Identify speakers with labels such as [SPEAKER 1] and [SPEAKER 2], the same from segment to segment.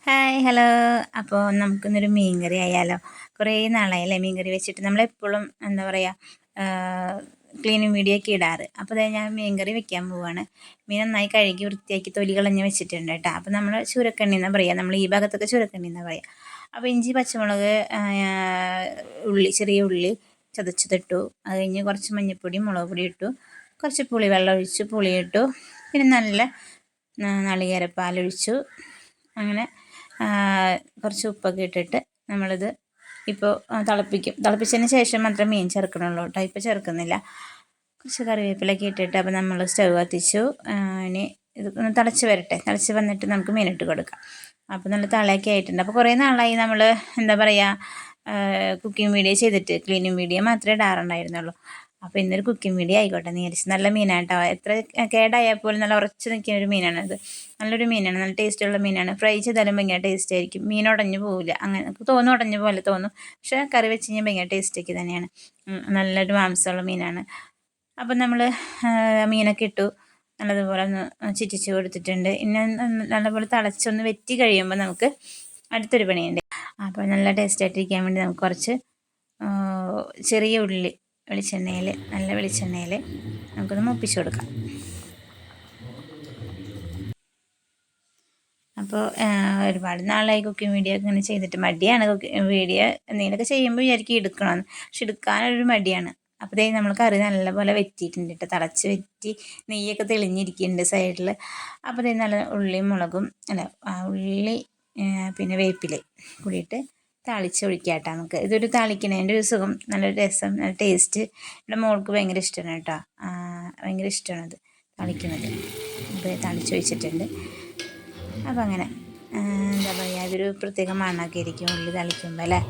[SPEAKER 1] Hi hello. അപ്പോൾ നമുക്കിന്നൊരു മീൻ കറി ആയാലോ? കുറേ നാളായല്ലേ മീൻ കറി വെച്ചിട്ട്. നമ്മളെപ്പോഴും എന്താ പറയുക, ക്ലീനിങ് വീഡിയോ ഒക്കെ ഇടാറ്. അപ്പോൾ അതായത് ഞാൻ മീൻ കറി വെക്കാൻ പോവുകയാണ്. മീൻ നന്നായി കഴുകി വൃത്തിയാക്കി തൊലി കളഞ്ഞ് വെച്ചിട്ടുണ്ട് കേട്ടോ. അപ്പോൾ നമ്മൾ ചൂരക്കണ്ണി എന്നാണ് പറയുക, നമ്മൾ ഈ ഭാഗത്തൊക്കെ ചൂരക്കണ്ണി എന്നാണ് പറയുക. അപ്പോൾ ഇഞ്ചി പച്ചമുളക് ഉള്ളി, ചെറിയ ഉള്ളി ചതച്ചതിട്ടു. അത് കഴിഞ്ഞ് കുറച്ച് മഞ്ഞൾപ്പൊടി മുളക് പൊടി ഇട്ടു, കുറച്ച് പുളി വെള്ളം ഒഴിച്ചു, പുളി ഇട്ടു, പിന്നെ നല്ല നാളികേരപ്പാലൊഴിച്ചു. അങ്ങനെ കുറച്ച് ഉപ്പൊക്കെ ഇട്ടിട്ട് നമ്മളിത് ഇപ്പോൾ തിളപ്പിക്കും. തിളപ്പിച്ചതിന് ശേഷം മാത്രമേ മീൻ ചേർക്കണുള്ളൂ കേട്ടോ, ഇപ്പോൾ ചേർക്കുന്നില്ല. കുറച്ച് കറിവേപ്പിലൊക്കെ ഇട്ടിട്ട് അപ്പോൾ നമ്മൾ സ്റ്റൗ കത്തിച്ചു. ഇനി ഇത് ഒന്ന് തിളച്ച് വരട്ടെ. തിളച്ച് വന്നിട്ട് നമുക്ക് മീനിട്ട് കൊടുക്കാം. അപ്പോൾ നല്ല തിളയൊക്കെ ആയിട്ടുണ്ട്. അപ്പോൾ കുറേ നാളായി നമ്മൾ എന്താ പറയുക, കുക്കിംഗ് വീഡിയോ ചെയ്തിട്ട്. ക്ലീനിങ് വീഡിയോ മാത്രമേ ഇടാറുണ്ടായിരുന്നുള്ളൂ. അപ്പോൾ ഇന്നൊരു കുക്കിംഗ് വീഡിയോ ആയിക്കോട്ടെ എന്ന് വിചാരിച്ചു. നല്ല മീനാണ് കേട്ടോ. എത്ര കേടായാൽ പോലും നല്ല ഉറച്ച് നിൽക്കുന്ന ഒരു മീനാണത്. നല്ലൊരു മീനാണ്, നല്ല ടേസ്റ്റുള്ള മീനാണ്. ഫ്രൈ ചെയ്താലും ഭയങ്കര ടേസ്റ്റ് ആയിരിക്കും. മീൻ ഉടഞ്ഞു പോവില്ല. അങ്ങനെ തോന്നും, ഉടഞ്ഞ പോലെ തോന്നും. പക്ഷേ കറി വെച്ച് കഴിഞ്ഞാൽ ഭയങ്കര ടേസ്റ്റൊക്കെ തന്നെയാണ്. നല്ലൊരു മാംസമുള്ള മീനാണ്. അപ്പം നമ്മൾ മീനൊക്കെ ഇട്ടു, നല്ലതുപോലെ ഒന്ന് ചിറ്റിച്ച് കൊടുത്തിട്ടുണ്ട്. ഇനി നല്ലപോലെ തിളച്ചൊന്ന് വെറ്റി കഴിയുമ്പോൾ നമുക്ക് അടുത്തൊരു പണിയുണ്ട്. അപ്പോൾ നല്ല ടേസ്റ്റായിട്ടിരിക്കാൻ വേണ്ടി നമുക്ക് കുറച്ച് ചെറിയ ഉള്ളി വെളിച്ചെണ്ണയിൽ, നല്ല വെളിച്ചെണ്ണയിൽ നമുക്കൊന്ന് മൂപ്പിച്ച് കൊടുക്കാം. അപ്പോൾ ഒരുപാട് നാളായി കുക്കിംഗ് വീഡിയോ ഒക്കെ ഇങ്ങനെ ചെയ്തിട്ട്. മടിയാണ് കുക്കിംഗ് വീഡിയോ എന്തെങ്കിലുമൊക്കെ ചെയ്യുമ്പോൾ വിചാരിക്കും എടുക്കണമെന്ന്, പക്ഷെ എടുക്കാനൊരു മടിയാണ്. അപ്പോൾ ദേ നമ്മൾ കറി നല്ലപോലെ വെറ്റിയിട്ടുണ്ട് കേട്ടോ. തിളച്ച് വെറ്റി നെയ്യൊക്കെ തെളിഞ്ഞിരിക്കുന്നുണ്ട് സൈഡിൽ. അപ്പോൾ ദേ നല്ല ഉള്ളിയും മുളകും ഉള്ളി പിന്നെ വേപ്പില കൂടിയിട്ട് താളിച്ച് ഒഴിക്കുക കേട്ടോ. നമുക്ക് ഇതൊരു താളിക്കണതിൻ്റെ ഒരു സുഖം, നല്ലൊരു രസം, നല്ല ടേസ്റ്റ്. ഇവിടെ മോൾക്ക് ഭയങ്കര ഇഷ്ടമാണ് കേട്ടോ, ഭയങ്കര ഇഷ്ടമാണത് താളിക്കുന്നത്. അപ്പോൾ താളിച്ചൊഴിച്ചിട്ടുണ്ട്. അപ്പോൾ അങ്ങനെ എന്താ പറയുക, അതൊരു പ്രത്യേക മണമൊക്കെ ആയിരിക്കും ഉള്ളി തളിക്കുമ്പോൾ അല്ലേ.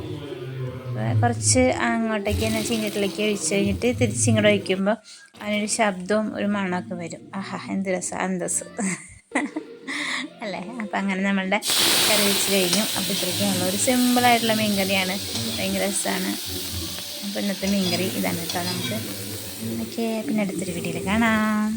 [SPEAKER 1] കുറച്ച് അങ്ങോട്ടേക്ക് തന്നെ ചീഞ്ഞിട്ടിലേക്ക് ഒഴിച്ച് കഴിഞ്ഞിട്ട് തിരിച്ചിങ്ങോട്ട് ഒഴിക്കുമ്പോൾ അതിനൊരു ശബ്ദവും ഒരു മണമൊക്കെ വരും. ആഹാ, എന്ത് രസം, അന്തസ് അല്ലേ. അപ്പം അങ്ങനെ നമ്മളുടെ കറി വെച്ച് കഴിഞ്ഞു. അപ്പോൾ ഇത്രയ്ക്കുള്ള ഒരു സിമ്പിളായിട്ടുള്ള മീൻ കറിയാണ്, ഭയങ്കര രസമാണ്. അപ്പോൾ ഇന്നത്തെ മീൻ കറി ഇതാണ് കേട്ടോ. നമുക്ക് ഓക്കെ, പിന്നെ അടുത്തൊരു വീഡിയോയിൽ കാണാം.